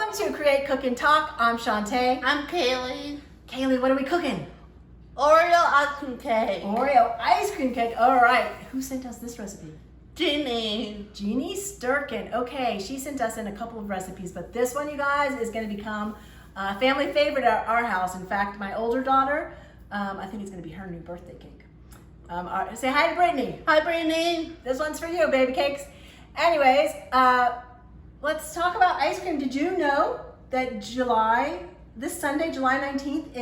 Welcome to Create, Cook, and Talk. I'm Shantae. I'm Kaylee. Kaylee, what are we cooking? Oreo ice cream cake. Oreo ice cream cake. All right. Who sent us this recipe? Jeanne. Jeanne Sterken. Okay, she sent us in a couple of recipes, but this one, you guys, is going to become a family favorite at our house. In fact, my older daughter, I think it's going to be her new birthday cake. Say hi to Brittany. Hi, Brittany. This one's for you, baby cakes. Anyways, let's talk about ice cream. Did you know that this Sunday, July 19th,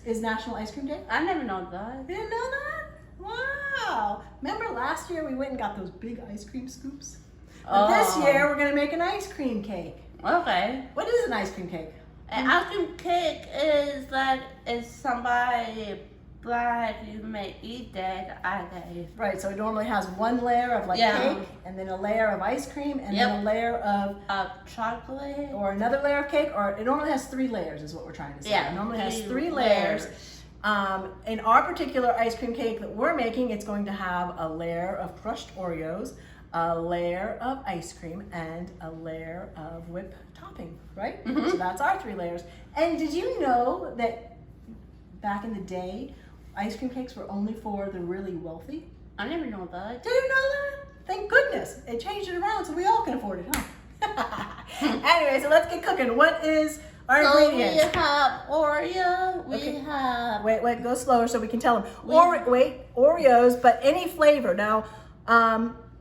is National Ice Cream Day? I never know that. You didn't know that? Wow. Remember last year we went and got those big ice cream scoops? But this year we're going to make an ice cream cake. Okay. What is an ice cream cake? An ice cream cake is like if somebody black you may eat that I day. Right, so it normally has one layer of cake, and then a layer of ice cream, and then a layer of chocolate. Or another layer of cake, or it normally has 3 layers is what we're trying to say. Yeah, it normally has 3 layers. In our particular ice cream cake that we're making, it's going to have a layer of crushed Oreos, a layer of ice cream, and a layer of whipped topping, right? So that's our 3 layers. And did you know that back in the day, ice cream cakes were only for the really wealthy? I never know that. Did you know that? Thank goodness. It changed it around so we all can afford it, huh? Anyway, so let's get cooking. What is our ingredients? We have Oreo. We have... Wait, go slower so we can tell them. Oreos, but any flavor. Now,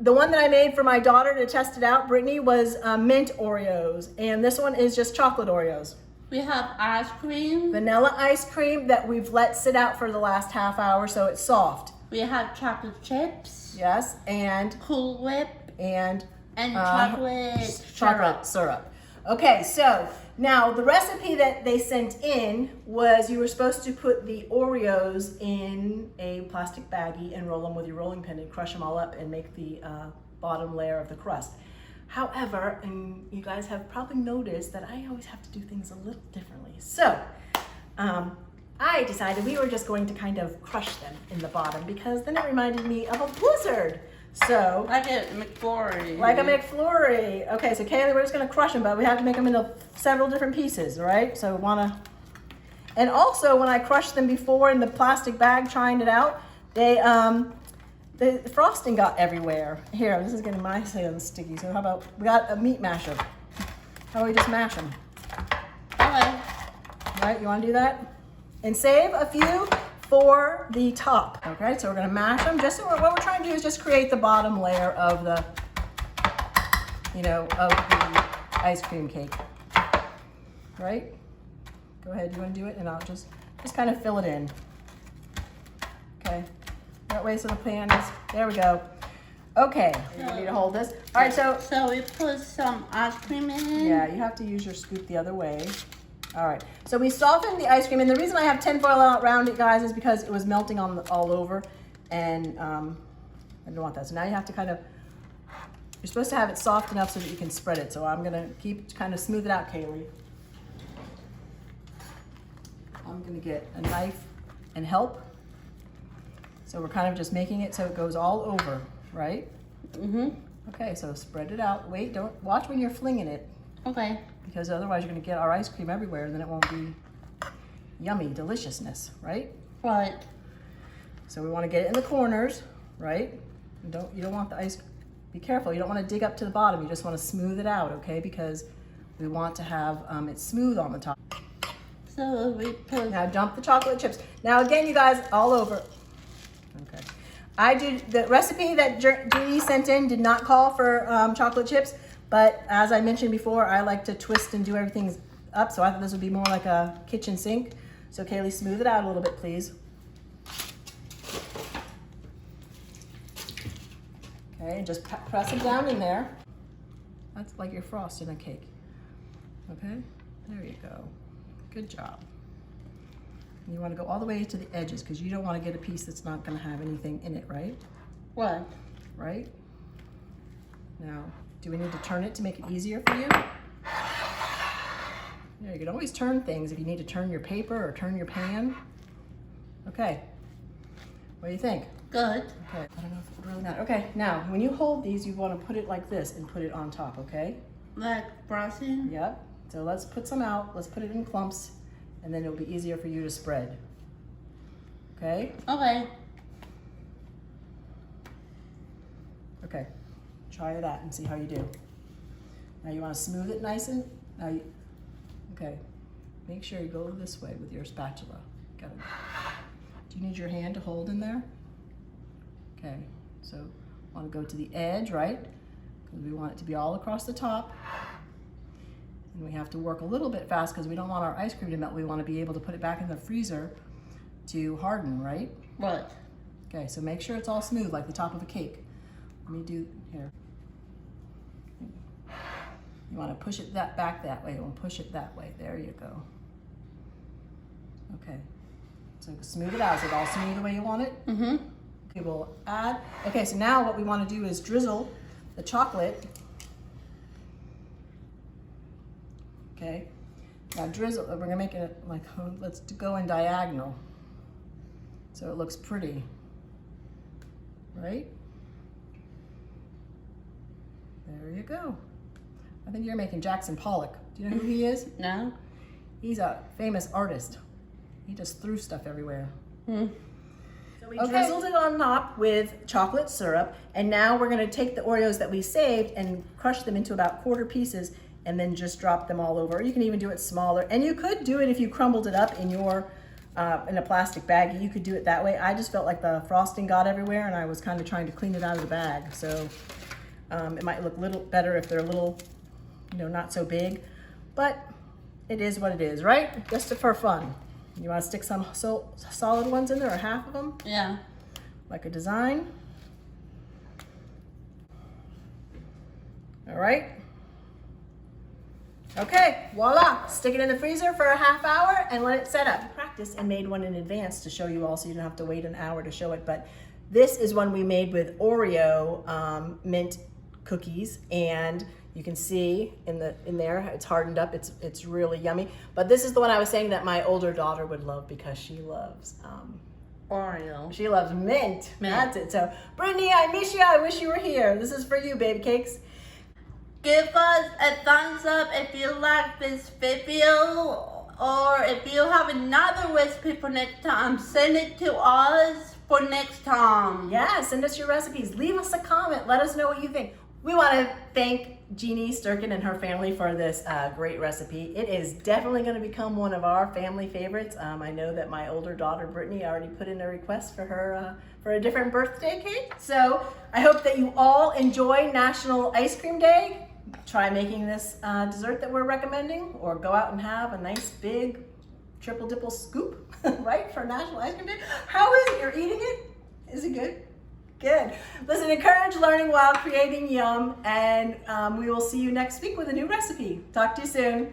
the one that I made for my daughter to test it out, Brittany, was mint Oreos. And this one is just chocolate Oreos. We have ice cream. Vanilla ice cream that we've let sit out for the last half hour so it's soft. We have chocolate chips. Yes, and Cool-Whip. And chocolate syrup. Okay, so now the recipe that they sent in was you were supposed to put the Oreos in a plastic baggie and roll them with your rolling pin and crush them all up and make the bottom layer of the crust. However, and you guys have probably noticed that I always have to do things a little differently. So I decided we were just going to kind of crush them in the bottom because then it reminded me of a blizzard. So like a McFlurry. Like a McFlurry. Okay, so Kaylee, we're just gonna crush them, but we have to make them into several different pieces, right? So and also when I crushed them before in the plastic bag, trying it out, the frosting got everywhere. Here, this is getting my hands sticky. So how about, we got a meat masher. How about we just mash them? Okay. Right, you wanna do that? And save a few for the top. Okay, so we're gonna mash them. Just what we're trying to do is just create the bottom layer of the, of the ice cream cake. Right? Go ahead, you wanna do it? And I'll just kind of fill it in. Okay. That way so the pan is, there we go. Okay, you need to hold this. All right, so we put some ice cream in. Yeah, you have to use your scoop the other way. All right, so we softened the ice cream, and the reason I have tinfoil out around it, guys, is because it was melting all over, and I don't want that. So now you have to you're supposed to have it soft enough so that you can spread it. So I'm gonna kind of smooth it out, Kaylee. I'm gonna get a knife and help. So we're kind of just making it so it goes all over, right? Okay, so spread it out. Wait, don't watch when you're flinging it. Okay. Because otherwise you're gonna get our ice cream everywhere and then it won't be yummy deliciousness, right? Right. So we wanna get it in the corners, right? You don't want the ice, be careful, you don't wanna dig up to the bottom, you just wanna smooth it out, okay? Because we want to have it smooth on the top. So we put... Now dump the chocolate chips. Now again, you guys, all over. Okay. The recipe that Jeanne sent in did not call for chocolate chips, but as I mentioned before, I like to twist and do everything up, so I thought this would be more like a kitchen sink. So Kaylee, smooth it out a little bit, please. Okay, and just press it down in there. That's like you're frosting a cake. Okay, there you go. Good job. You want to go all the way to the edges because you don't want to get a piece that's not going to have anything in it, right? What? Right? Now, do we need to turn it to make it easier for you? Yeah, you can always turn things if you need to turn your paper or turn your pan. Okay. What do you think? Good. Okay, I don't know if it really matters. Okay, now, when you hold these, you want to put it like this and put it on top, okay? Like brushing? Yep. So let's put some out. Let's put it in clumps, and then it'll be easier for you to spread. Okay? Okay. Okay. Try that and see how you do. Now you want to smooth it nice and okay. Make sure you go this way with your spatula. Got it. Do you need your hand to hold in there? Okay. So want to go to the edge, right? Because we want it to be all across the top. And we have to work a little bit fast because we don't want our ice cream to melt. We want to be able to put it back in the freezer to harden, right? Right. Okay, so make sure it's all smooth like the top of a cake. Let me do here. You want to push it back that way. You want to push it that way. There you go. Okay. So smooth it out. Is it all smooth the way you want it? Mm-hmm. Okay, we'll add. Okay, so now what we want to do is drizzle the chocolate. Okay. Now drizzle. We're gonna make it like, let's go in diagonal, so it looks pretty. Right? There you go. I think you're making Jackson Pollock. Do you know who he is? No. He's a famous artist. He just threw stuff everywhere. Hmm. So we drizzled it on top with chocolate syrup, and now we're gonna take the Oreos that we saved and crush them into about quarter pieces and then just drop them all over. You can even do it smaller. And you could do it if you crumbled it up in your in a plastic baggie. You could do it that way. I just felt like the frosting got everywhere and I was kind of trying to clean it out of the bag. So it might look a little better if they're a little, not so big, but it is what it is, right? Just for fun. You want to stick some solid ones in there, or half of them? Yeah. Like a design. All right. Okay, voila. Stick it in the freezer for a half hour and let it set up. I practiced and made one in advance to show you all, so you don't have to wait an hour to show it. But this is one we made with Oreo mint cookies, and you can see in there it's hardened up. It's really yummy. But this is the one I was saying that my older daughter would love because she loves Oreo. she loves mint. Mint. That's it. So Brittany, I miss you. I wish you were here. This is for you, baby cakes. Give us a thumbs up if you like this video, or if you have another recipe for next time, send it to us for next time. Yeah, send us your recipes. Leave us a comment. Let us know what you think. We want to thank Jeanne Sterken and her family for this great recipe. It is definitely going to become one of our family favorites. I know that my older daughter, Brittany, already put in a request for her for a different birthday cake. So I hope that you all enjoy National Ice Cream Day. Try making this dessert that we're recommending, or go out and have a nice big triple dipple scoop, right, for National Ice Cream Day. How is it? You're eating it? Is it good? Good. Listen, encourage learning while creating yum, and we will see you next week with a new recipe. Talk to you soon.